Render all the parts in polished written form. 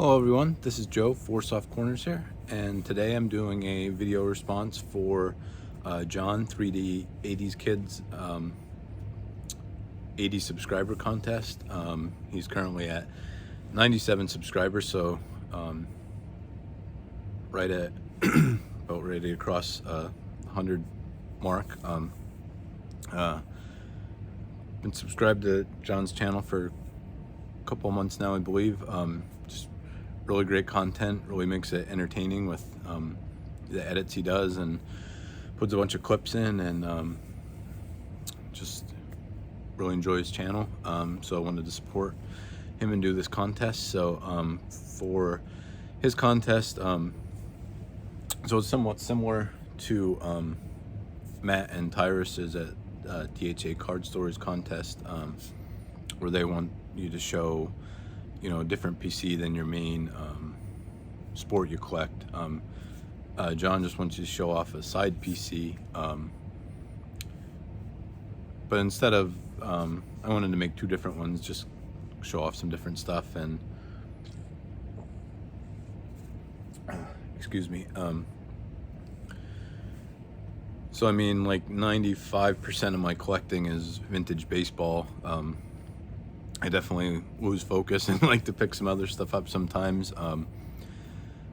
Hello everyone, this is Joe, Four Soft Corners here, and today I'm doing a video response for John 3D 80s Kids 80 subscriber contest. He's currently at 97 subscribers, so right at about ready to cross 100 mark. Been subscribed to John's channel for a couple months now, I believe. Just really great content, really makes it entertaining with the edits he does, and puts a bunch of clips in, and just really enjoy his channel. So I wanted to support him and do this contest. So for his contest, so it's somewhat similar to Matt and Tyrus's at THA Card Stories contest, where they want you to show, you know, a different PC than your main sport you collect. John just wants you to show off a side PC, but instead of I wanted to make two different ones, just show off some different stuff. And excuse me. So I mean, like 95% of my collecting is vintage baseball. I definitely lose focus and like to pick some other stuff up sometimes.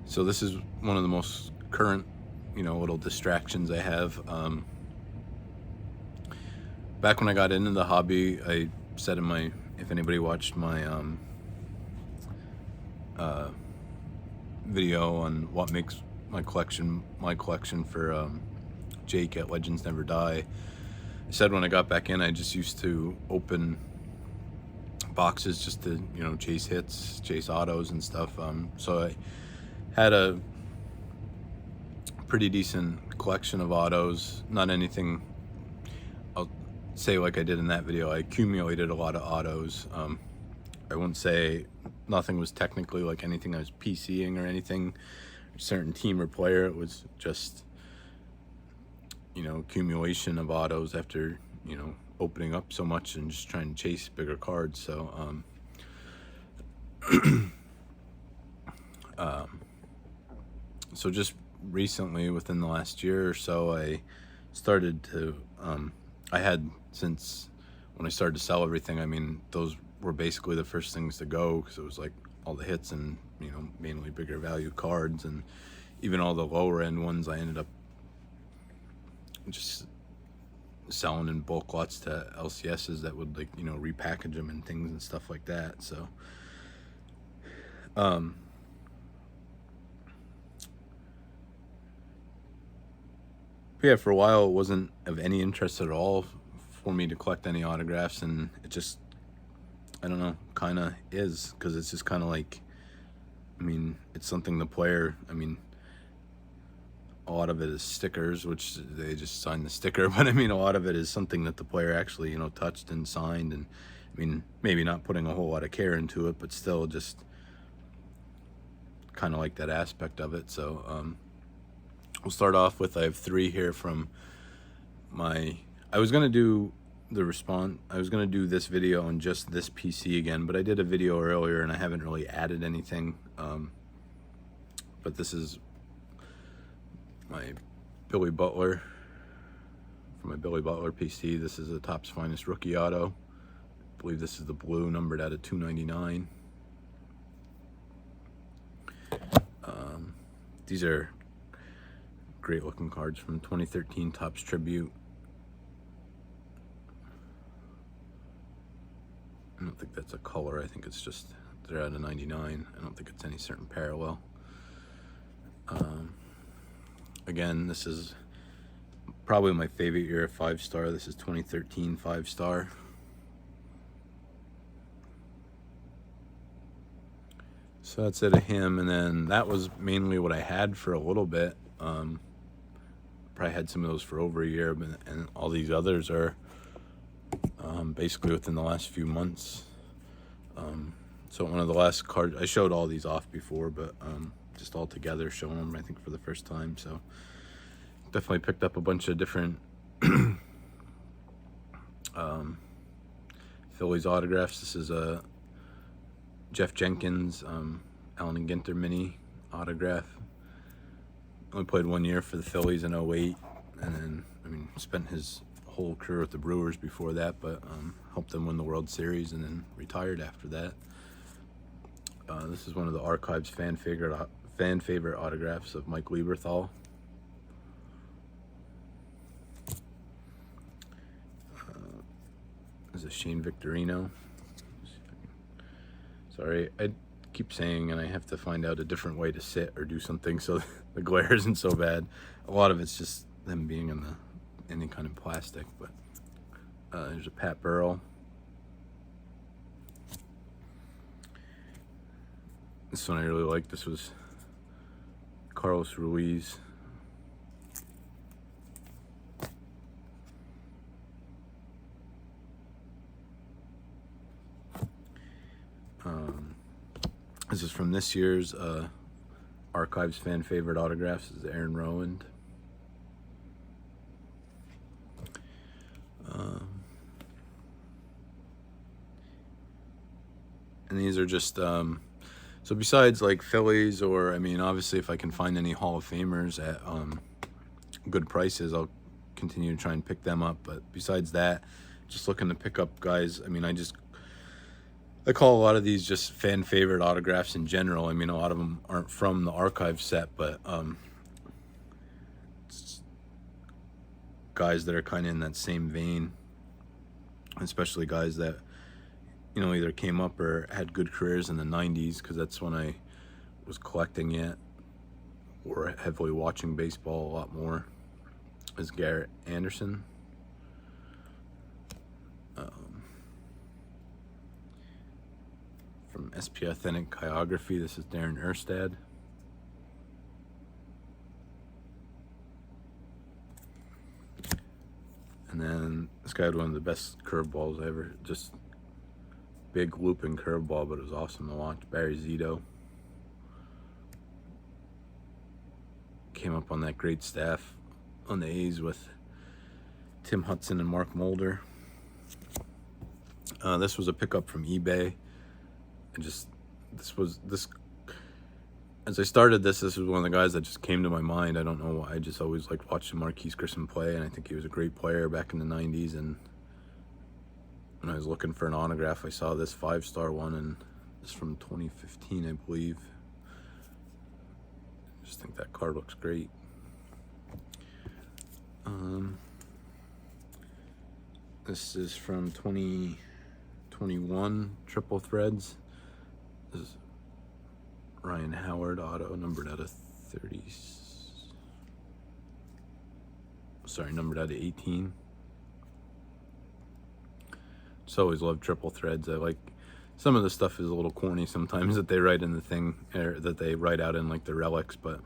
So this is one of the most current, you know, little distractions I have. Back when I got into the hobby, I said in my, if anybody watched my video on what makes my collection for Jake at Legends Never Die, I said when I got back in, I just used to open boxes just to, you know, chase hits, chase autos and stuff. So I had a pretty decent collection of autos. Not anything, I'll say like I did in that video, I accumulated a lot of autos. I wouldn't say nothing was technically like anything I was PCing or anything, a certain team or player. It was just, you know, accumulation of autos after, you know, opening up so much and just trying to chase bigger cards. So so just recently, within the last year or so, I started to I had, since when I started to sell everything, I mean, those were basically the first things to go, because it was like all the hits and, you know, mainly bigger value cards, and even all the lower end ones I ended up just selling in bulk lots to LCSs that would, like, you know, repackage them and things and stuff like that. So yeah, for a while it wasn't of any interest at all for me to collect any autographs, and it just, I don't know, kind of is, because it's just kind of like, I mean, it's something the player, I mean, a lot of it is stickers, which they just signed the sticker, but I mean, a lot of it is something that the player actually, you know, touched and signed. And I mean, maybe not putting a whole lot of care into it, but still just kind of like that aspect of it. So we'll start off with, I have three here from my, I was gonna do this video on just this PC again, but I did a video earlier and I haven't really added anything. But this is my Billy Butler, from my Billy Butler PC. This is a Topps Finest rookie auto. I believe this is the blue, numbered out of 299. These are great looking cards from 2013 Topps Tribute. I don't think that's a color, I think it's just, they're out of 99. I don't think it's any certain parallel. Again, this is probably my favorite year of 5-star. This is 2013 5-star. So that's it of him, and then that was mainly what I had for a little bit. Probably had some of those for over a year, but, and all these others are basically within the last few months. So one of the last cards, I showed all these off before, but just all together showing them, I think, for the first time. So definitely picked up a bunch of different Phillies autographs. This is a Jeff Jenkins Allen and Ginter mini autograph. Only played 1 year for the Phillies in '08, and then, I mean, spent his whole career with the Brewers before that, but helped them win the World Series and then retired after that. This is one of the Archives fan favorite autographs of Mike Lieberthal. This is Shane Victorino. Sorry, I keep saying, and I have to find out a different way to sit or do something so the glare isn't so bad. A lot of it's just them being in any kind of plastic, but there's a Pat Burrell. This one I really like. This was Carlos Ruiz. This is from this year's Archives fan favorite autographs. This is Aaron Rowand. And these are just so besides like Phillies, or I mean, obviously if I can find any Hall of Famers at good prices, I'll continue to try and pick them up. But besides that, just looking to pick up guys. I mean, I call a lot of these just fan favorite autographs in general. I mean, a lot of them aren't from the archive set, but guys that are kind of in that same vein, especially guys that, you know, either came up or had good careers in the 90s, because that's when I was collecting it or heavily watching baseball a lot more, is Garrett Anderson. From SP Authentic Chirography, this is Darren Erstad. And then this guy had one of the best curveballs I ever, just big looping curveball, but it was awesome to watch. Barry Zito. Came up on that great staff on the A's with Tim Hudson and Mark Mulder. This was a pickup from eBay. As I started this was one of the guys that just came to my mind. I don't know why. I just always liked watching Marquise Grissom play, and I think he was a great player back in the 90s. And when I was looking for an autograph, I saw this 5-star one, and it's from 2015, I believe. I just think that card looks great. This is from 2021 Triple Threads. This is Ryan Howard auto, numbered out of 30. Sorry, numbered out of 18. Just always loved Triple Threads. I like some of the stuff is a little corny sometimes that they write in the thing, or that they write out in like the relics, but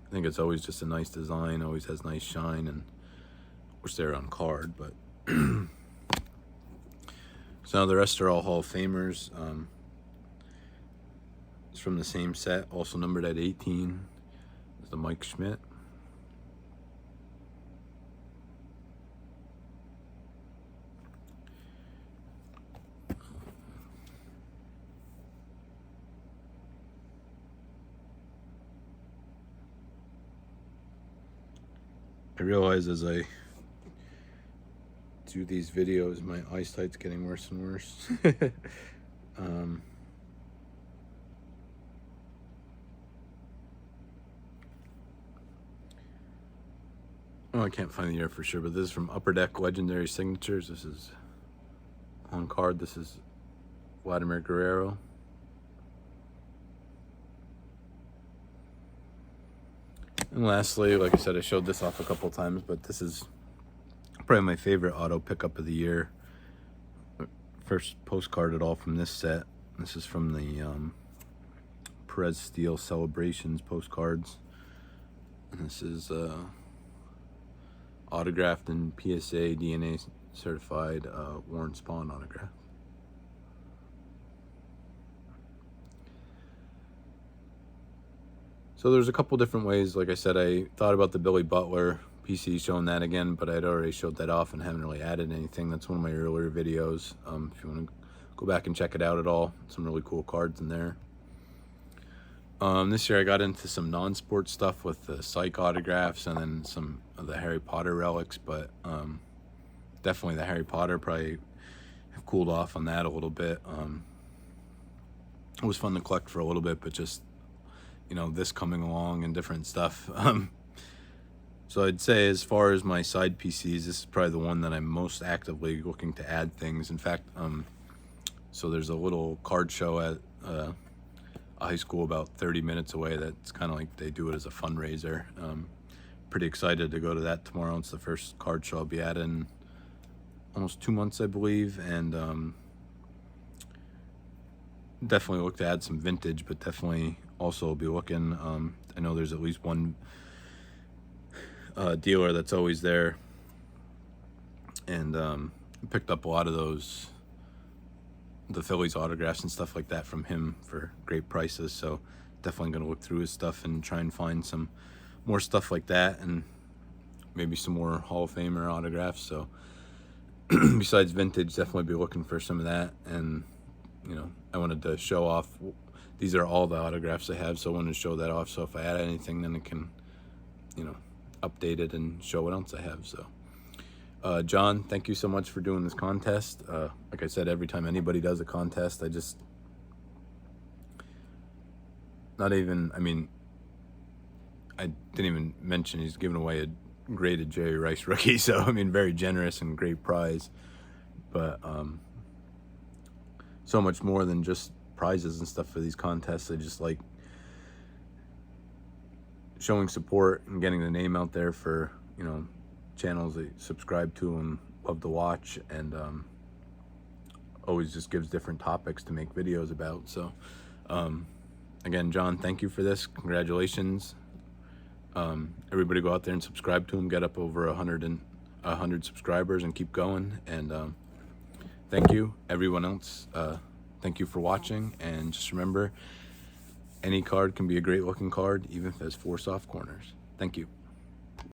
I think it's always just a nice design. Always has nice shine, and wish they're on card, but. So now the rest are all Hall of Famers. It's from the same set, also numbered at 18. It's the Mike Schmidt. I realize as I do these videos, my eyesight's getting worse and worse. Oh, I can't find the year for sure, but this is from Upper Deck Legendary Signatures. This is on card. This is Vladimir Guerrero. And lastly, like I said, I showed this off a couple times, but this is probably my favorite auto pickup of the year. First postcard at all from this set. This is from the Perez Steel Celebrations postcards. And this is autographed and PSA DNA certified Warren Spahn autograph. So there's a couple different ways. Like I said, I thought about the Billy Butler PC, showing that again, but I'd already showed that off and haven't really added anything. That's one of my earlier videos. If you want to go back and check it out at all, some really cool cards in there. This year I got into some non-sport stuff with the Psych autographs and then some of the Harry Potter relics, but definitely the Harry Potter, probably have cooled off on that a little bit. It was fun to collect for a little bit, but just, you know, this coming along and different stuff. So I'd say as far as my side PCs, this is probably the one that I'm most actively looking to add things. In fact, so there's a little card show at a high school about 30 minutes away that's kind of like they do it as a fundraiser. Pretty excited to go to that tomorrow. It's the first card show I'll be at in almost 2 months, I believe, and definitely look to add some vintage, but definitely also be looking. I know there's at least one dealer that's always there, and picked up a lot of those, the Phillies autographs and stuff like that from him for great prices. So definitely going to look through his stuff and try and find some more stuff like that, and maybe some more Hall of Famer autographs. So besides vintage, definitely be looking for some of that. And you know, I wanted to show off, these are all the autographs I have, so I wanted to show that off, so if I add anything, then it can, you know, update it and show what else I have. So John, thank you so much for doing this contest. Like I said, every time anybody does a contest, I just, not even, I mean, I didn't even mention he's giving away a graded Jerry Rice rookie, so I mean, very generous and great prize. But so much more than just prizes and stuff for these contests. I just like showing support and getting the name out there for, you know, channels that subscribe to and love to watch, and always just gives different topics to make videos about. So again, John, thank you for this. Congratulations. Everybody go out there and subscribe to him, get up over 100 subscribers and keep going. And thank you, everyone else. Thank you for watching, and just remember, any card can be a great looking card, even if it has 4 soft corners. Thank you.